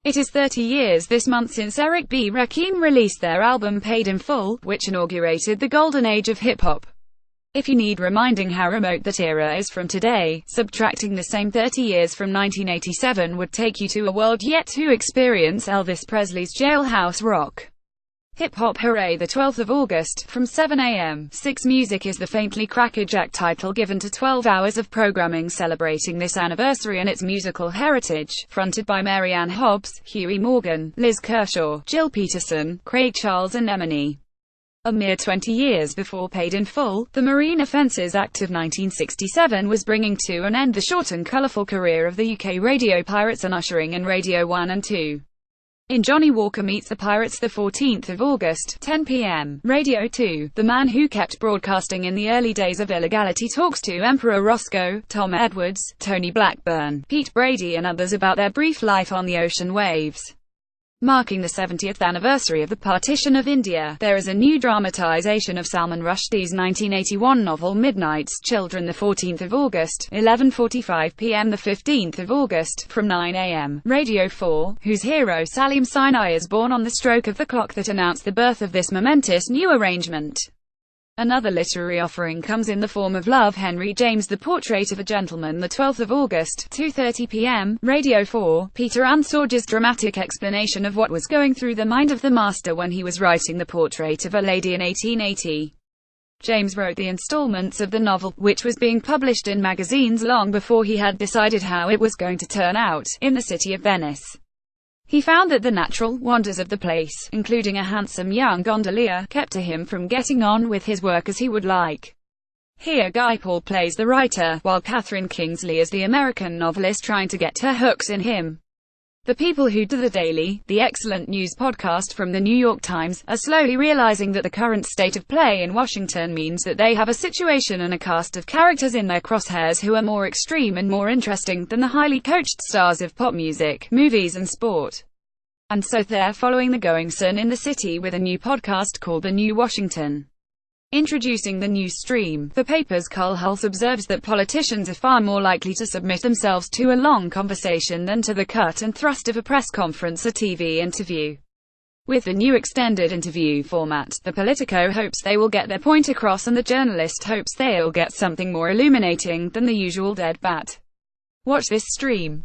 It is 30 years this month since Eric B. Rakim released their album Paid in Full, which inaugurated the golden age of hip-hop. If you need reminding how remote that era is from today, subtracting the same 30 years from 1987 would take you to a world yet to experience Elvis Presley's Jailhouse Rock. Hip-Hop Hooray, the 12th of August, from 7 a.m. 6 Music is the faintly crackerjack title given to 12 hours of programming celebrating this anniversary and its musical heritage, fronted by Marianne Hobbs, Huey Morgan, Liz Kershaw, Jill Peterson, Craig Charles and Eminem. A mere 20 years before Paid in Full, the Marine Offences Act of 1967 was bringing to an end the short and colourful career of the UK radio pirates and ushering in Radio 1 and 2. In Johnny Walker Meets the Pirates, the 14th of August, 10 p.m, Radio 2, the man who kept broadcasting in the early days of illegality talks to Emperor Roscoe, Tom Edwards, Tony Blackburn, Pete Brady and others about their brief life on the ocean waves. Marking the 70th anniversary of the partition of India, there is a new dramatization of Salman Rushdie's 1981 novel Midnight's Children, the 14th of August, 11:45 p.m. the 15th of August, from 9 a.m, Radio 4, whose hero Salim Sinai is born on the stroke of the clock that announced the birth of this momentous new arrangement. Another literary offering comes in the form of Love Henry James, The Portrait of a Gentleman, the 12th of August, 2:30 p.m, Radio 4, Peter Ansorge's dramatic explanation of what was going through the mind of the master when he was writing The Portrait of a Lady in 1880. James wrote the installments of the novel, which was being published in magazines long before he had decided how it was going to turn out, in the city of Venice. He found that the natural wonders of the place, including a handsome young gondolier, kept him from getting on with his work as he would like. Here Guy Paul plays the writer, while Catherine Kingsley is the American novelist trying to get her hooks in him. The people who do The Daily, the excellent news podcast from the New York Times, are slowly realizing that the current state of play in Washington means that they have a situation and a cast of characters in their crosshairs who are more extreme and more interesting than the highly coached stars of pop music, movies and sport. And so they're following the goings-on in the city with a new podcast called The New Washington. Introducing the new stream, the paper's Carl Hulse observes that politicians are far more likely to submit themselves to a long conversation than to the cut and thrust of a press conference or TV interview. With the new extended interview format, the Politico hopes they will get their point across and the journalist hopes they'll get something more illuminating than the usual dead bat. Watch this stream.